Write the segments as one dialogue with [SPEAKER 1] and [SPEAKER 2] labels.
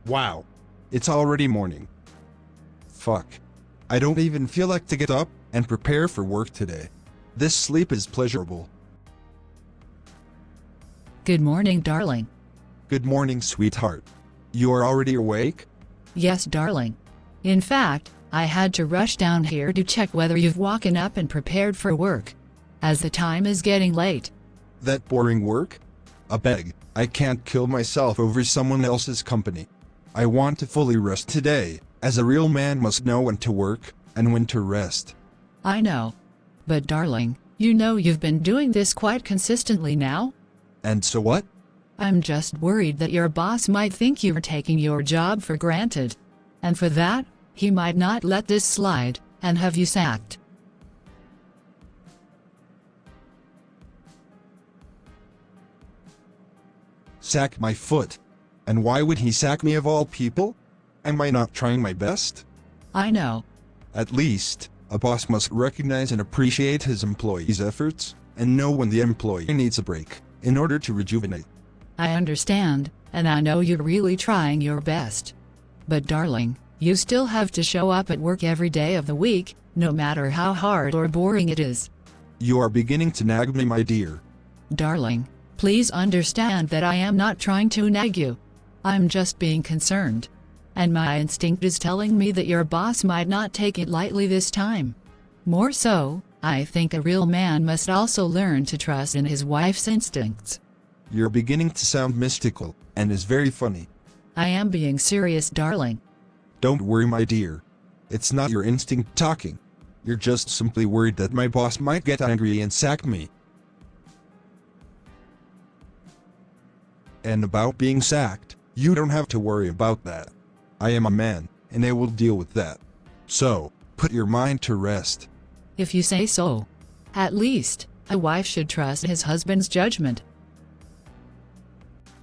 [SPEAKER 1] Wow. It's already morning. Fuck. I don't even feel like to get up and prepare for work today. This sleep is pleasurable.
[SPEAKER 2] Good morning, darling.
[SPEAKER 1] Good morning, sweetheart. You are already awake?
[SPEAKER 2] Yes, darling. In fact, I had to rush down here to check whether you've woken up and prepared for work, as the time is getting late.
[SPEAKER 1] That boring work? I beg, I can't kill myself over someone else's company. I want to fully rest today, as a real man must know when to work and when to rest.
[SPEAKER 2] I know. But darling, you know you've been doing this quite consistently now?
[SPEAKER 1] And so what?
[SPEAKER 2] I'm just worried that your boss might think you're taking your job for granted. And for that, he might not let this slide and have you sacked.
[SPEAKER 1] Sack my foot. And why would he sack me of all people? Am I not trying my best?
[SPEAKER 2] I know.
[SPEAKER 1] At least, a boss must recognize and appreciate his employees' efforts, and know when the employee needs a break, in order to rejuvenate.
[SPEAKER 2] I understand, and I know you're really trying your best. But darling, you still have to show up at work every day of the week, no matter how hard or boring it is.
[SPEAKER 1] You are beginning to nag me, my dear.
[SPEAKER 2] Darling, please understand that I am not trying to nag you. I'm just being concerned. And my instinct is telling me that your boss might not take it lightly this time. More so, I think a real man must also learn to trust in his wife's instincts.
[SPEAKER 1] You're beginning to sound mystical, and is very funny.
[SPEAKER 2] I am being serious, darling.
[SPEAKER 1] Don't worry, my dear. It's not your instinct talking. You're just simply worried that my boss might get angry and sack me. And about being sacked, you don't have to worry about that. I am a man, and I will deal with that. So, put your mind to rest.
[SPEAKER 2] If you say so. At least, a wife should trust his husband's judgment.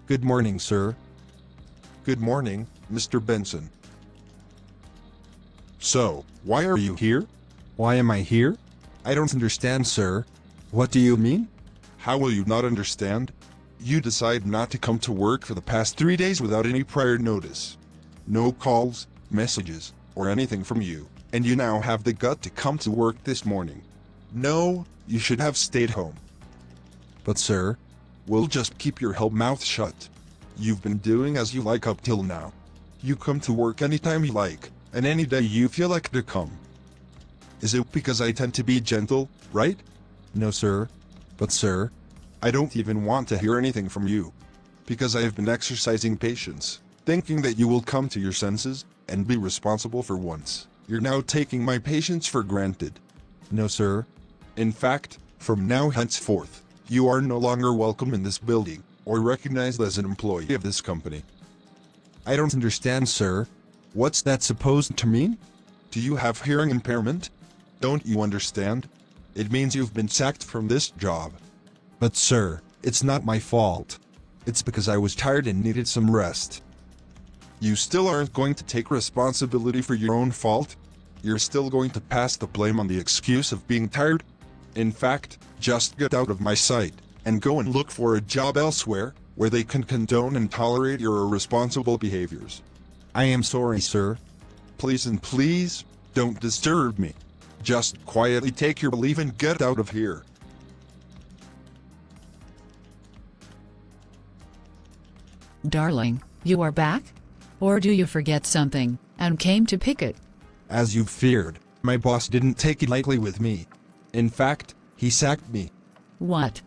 [SPEAKER 1] Good morning, sir. Good morning, Mr. Benson. So, why are you here? Why am I here? I don't understand, sir. What do you mean? How will you not understand? You decide not to come to work for the past 3 days without any prior notice. No calls, messages, or anything from you, and you now have the gut to come to work this morning. No, you should have stayed home. But sir, we'll just keep your mouth shut. You've been doing as you like up till now. You come to work anytime you like, and any day you feel like to come. Is it because I tend to be gentle, right? No, sir. But sir, I don't even want to hear anything from you. Because I have been exercising patience, thinking that you will come to your senses, and be responsible for once. You're now taking my patience for granted. No, sir. In fact, from now henceforth, you are no longer welcome in this building, or recognized as an employee of this company. I don't understand, sir. What's that supposed to mean? Do you have hearing impairment? Don't you understand? It means you've been sacked from this job. But sir, it's not my fault. It's because I was tired and needed some rest. You still aren't going to take responsibility for your own fault? You're still going to pass the blame on the excuse of being tired? In fact, just get out of my sight, and go and look for a job elsewhere, where they can condone and tolerate your irresponsible behaviors. I am sorry, sir. Please and please, don't disturb me. Just quietly take your leave and get out of here.
[SPEAKER 2] Darling, you are back? Or do you forget something, and came to pick it?
[SPEAKER 1] As you feared, my boss didn't take it lightly with me. In fact, he sacked me.
[SPEAKER 2] What?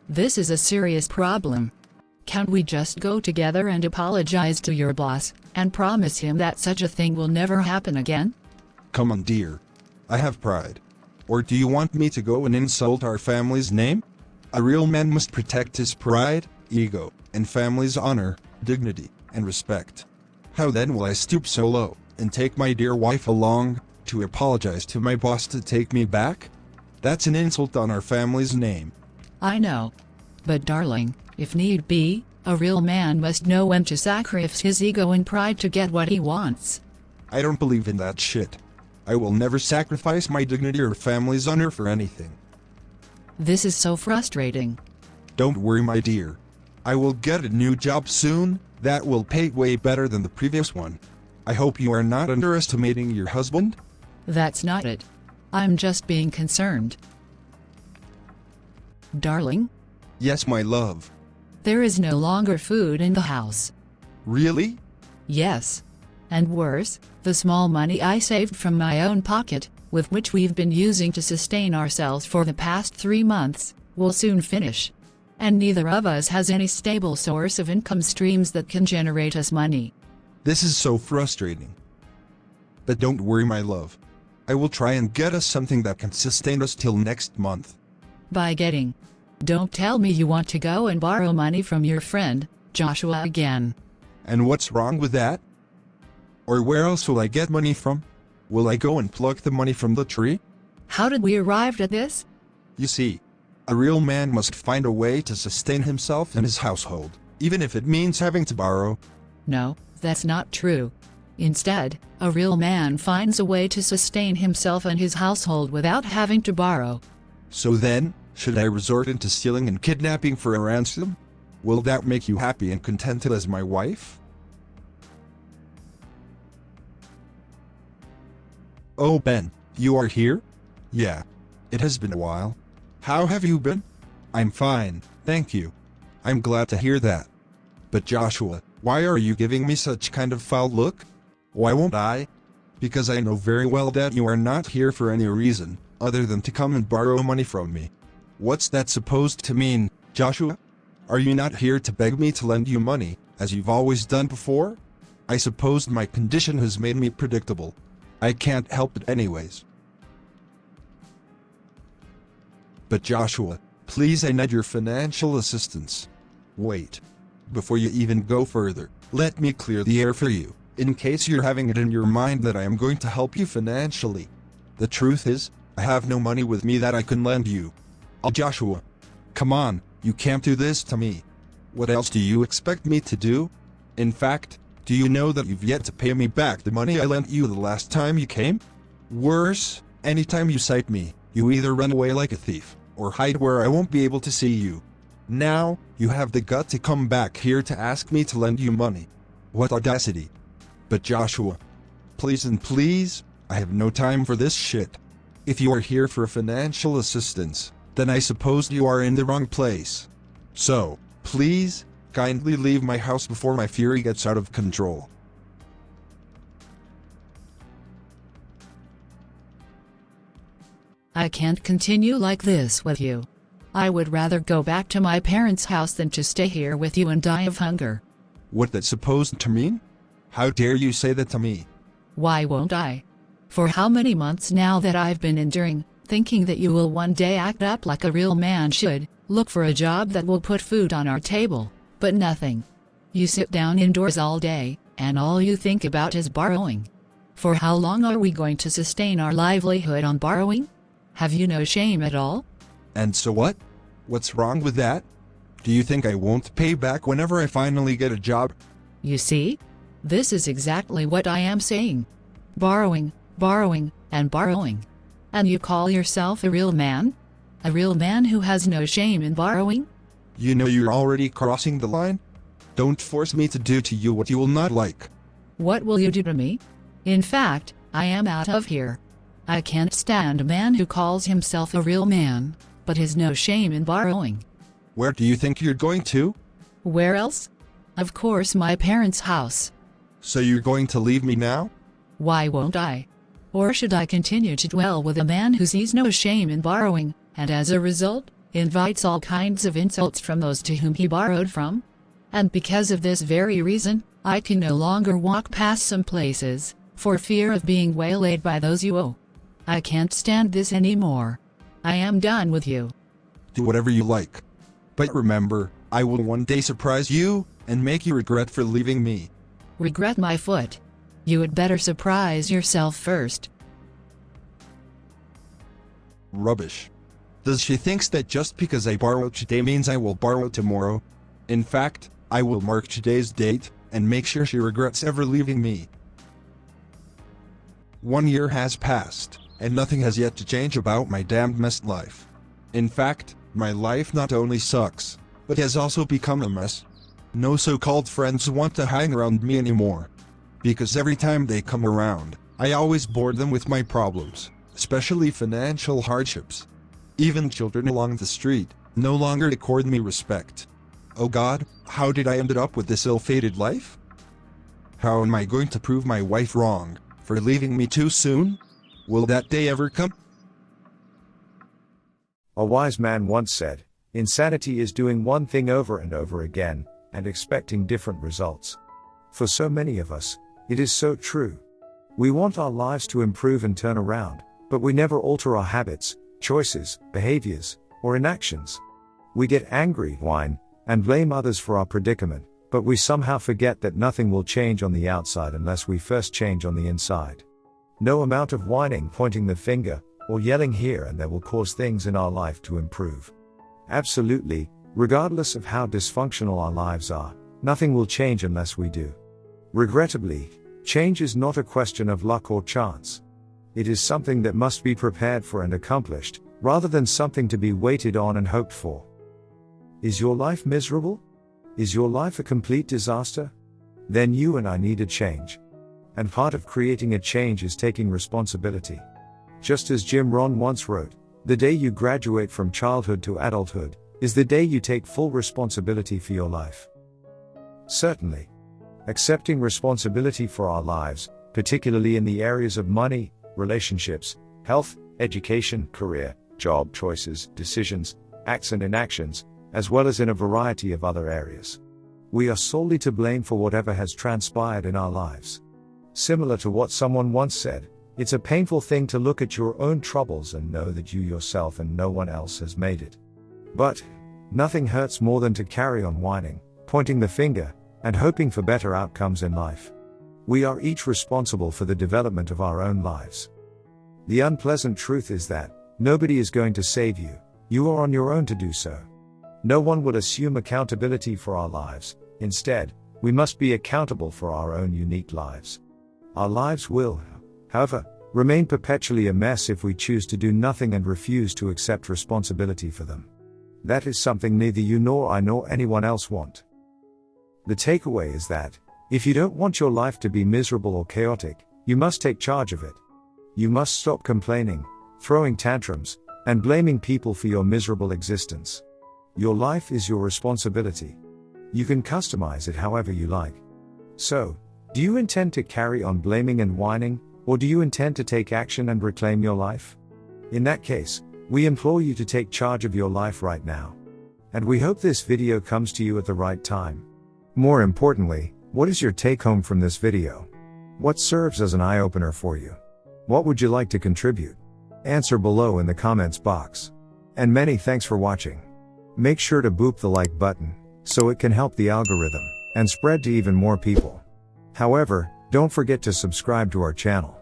[SPEAKER 2] This is a serious problem. Can't we just go together and apologize to your boss, and promise him that such a thing will never happen again?
[SPEAKER 1] Come on, dear. I have pride. Or do you want me to go and insult our family's name? A real man must protect his pride, ego, and family's honor, dignity, and respect. How then will I stoop so low, and take my dear wife along, to apologize to my boss to take me back? That's an insult on our family's name.
[SPEAKER 2] I know. But darling, if need be, a real man must know when to sacrifice his ego and pride to get what he wants.
[SPEAKER 1] I don't believe in that shit. I will never sacrifice my dignity or family's honor for anything.
[SPEAKER 2] This is so frustrating.
[SPEAKER 1] Don't worry, my dear. I will get a new job soon that will pay way better than the previous one. I hope you are not underestimating your husband.
[SPEAKER 2] That's not it. I'm just being concerned. Darling,
[SPEAKER 1] Yes, my love.
[SPEAKER 2] there is no longer food in the house.
[SPEAKER 1] Really?
[SPEAKER 2] Yes. And worse, the small money I saved from my own pocket, with which we've been using to sustain ourselves for the past 3 months, will soon finish. And neither of us has any stable source of income streams that can generate us money.
[SPEAKER 1] This is so frustrating. But don't worry, my love. I will try and get us something that can sustain us till next month.
[SPEAKER 2] By getting. Don't tell me you want to go and borrow money from your friend, Joshua, again.
[SPEAKER 1] And what's wrong with that? Or where else will I get money from? Will I go and pluck the money from the tree?
[SPEAKER 2] How did we arrive at this?
[SPEAKER 1] You see, a real man must find a way to sustain himself and his household, even if it means having to borrow.
[SPEAKER 2] No, that's not true. Instead, a real man finds a way to sustain himself and his household without having to borrow.
[SPEAKER 1] So then, should I resort into stealing and kidnapping for a ransom? Will that make you happy and contented as my wife? Oh, Ben, you are here? Yeah. It has been a while. How have you been? I'm fine, thank you. I'm glad to hear that. But Joshua, why are you giving me such kind of foul look? Why won't I? Because I know very well that you are not here for any reason, other than to come and borrow money from me. What's that supposed to mean, Joshua? Are you not here to beg me to lend you money, as you've always done before? I suppose my condition has made me predictable. I can't help it anyways. But Joshua, please, I need your financial assistance. Wait. Before you even go further, let me clear the air for you, in case you're having it in your mind that I am going to help you financially. The truth is, I have no money with me that I can lend you. Oh, Joshua. Come on, you can't do this to me. What else do you expect me to do? In fact, do you know that you've yet to pay me back the money I lent you the last time you came? Worse, anytime you sight me, you either run away like a thief, or hide where I won't be able to see you. Now, you have the gut to come back here to ask me to lend you money. What audacity. But Joshua, please and please, I have no time for this shit. If you are here for financial assistance, then I suppose you are in the wrong place. So, please, kindly leave my house before my fury gets out of control.
[SPEAKER 2] I can't continue like this with you. I would rather go back to my parents' house than to stay here with you and die of hunger.
[SPEAKER 1] What that's supposed to mean? How dare you say that to me?
[SPEAKER 2] Why won't I? For how many months now that I've been enduring, thinking that you will one day act up like a real man should, look for a job that will put food on our table, but nothing. You sit down indoors all day, and all you think about is borrowing. For how long are we going to sustain our livelihood on borrowing? Have you no shame at all?
[SPEAKER 1] And so what? What's wrong with that? Do you think I won't pay back whenever I finally get a job?
[SPEAKER 2] You see? This is exactly what I am saying. Borrowing, borrowing, and borrowing. And you call yourself a real man? A real man who has no shame in borrowing?
[SPEAKER 1] You know you're already crossing the line. Don't force me to do to you what you will not like.
[SPEAKER 2] What will you do to me? In fact, I am out of here. I can't stand a man who calls himself a real man, but has no shame in borrowing.
[SPEAKER 1] Where do you think you're going to?
[SPEAKER 2] Where else? Of course, my parents' house.
[SPEAKER 1] So you're going to leave me now?
[SPEAKER 2] Why won't I? Or should I continue to dwell with a man who sees no shame in borrowing, and as a result, invites all kinds of insults from those to whom he borrowed from? And because of this very reason, I can no longer walk past some places, for fear of being waylaid by those you owe. I can't stand this anymore. I am done with you.
[SPEAKER 1] Do whatever you like. But remember, I will one day surprise you, and make you regret for leaving me.
[SPEAKER 2] Regret my foot. You had better surprise yourself first.
[SPEAKER 1] Rubbish. Does she thinks that just because I borrow today means I will borrow tomorrow? In fact, I will mark today's date, and make sure she regrets ever leaving me. 1 year has passed, and nothing has yet to change about my damned messed life. In fact, my life not only sucks, but has also become a mess. No so-called friends want to hang around me anymore. Because every time they come around, I always bore them with my problems, especially financial hardships. Even children along the street no longer accord me respect. Oh God, how did I end up with this ill-fated life? How am I going to prove my wife wrong for leaving me too soon? Will that day ever come?
[SPEAKER 3] A wise man once said, "Insanity is doing one thing over and over again, and expecting different results." For so many of us, it is so true. We want our lives to improve and turn around, but we never alter our habits, choices, behaviors, or inactions. We get angry, whine, and blame others for our predicament, but we somehow forget that nothing will change on the outside unless we first change on the inside. No amount of whining, pointing the finger, or yelling here and there will cause things in our life to improve. Absolutely, regardless of how dysfunctional our lives are, nothing will change unless we do. Regrettably, change is not a question of luck or chance. It is something that must be prepared for and accomplished, rather than something to be waited on and hoped for. Is your life miserable? Is your life a complete disaster? Then you and I need a change. And part of creating a change is taking responsibility. Just as Jim Rohn once wrote, "The day you graduate from childhood to adulthood is the day you take full responsibility for your life." Certainly. Accepting responsibility for our lives, particularly in the areas of money, relationships, health, education, career, job choices, decisions, acts and inactions, as well as in a variety of other areas. We are solely to blame for whatever has transpired in our lives. Similar to what someone once said, it's a painful thing to look at your own troubles and know that you yourself and no one else has made it. But nothing hurts more than to carry on whining, pointing the finger, and hoping for better outcomes in life. We are each responsible for the development of our own lives. The unpleasant truth is that nobody is going to save you. You are on your own to do so. No one will assume accountability for our lives. Instead, we must be accountable for our own unique lives. Our lives will, however, remain perpetually a mess if we choose to do nothing and refuse to accept responsibility for them. That is something neither you nor I nor anyone else want. The takeaway is that, if you don't want your life to be miserable or chaotic, you must take charge of it. You must stop complaining, throwing tantrums, and blaming people for your miserable existence. Your life is your responsibility. You can customize it however you like. So, do you intend to carry on blaming and whining, or do you intend to take action and reclaim your life? In that case, we implore you to take charge of your life right now. And we hope this video comes to you at the right time. More importantly, what is your take-home from this video? What serves as an eye-opener for you? What would you like to contribute? Answer below in the comments box. And many thanks for watching. Make sure to boop the like button, so it can help the algorithm, and spread to even more people. However, don't forget to subscribe to our channel.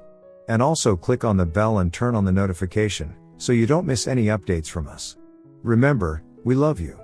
[SPEAKER 3] And also click on the bell and turn on the notification, so you don't miss any updates from us. Remember, we love you.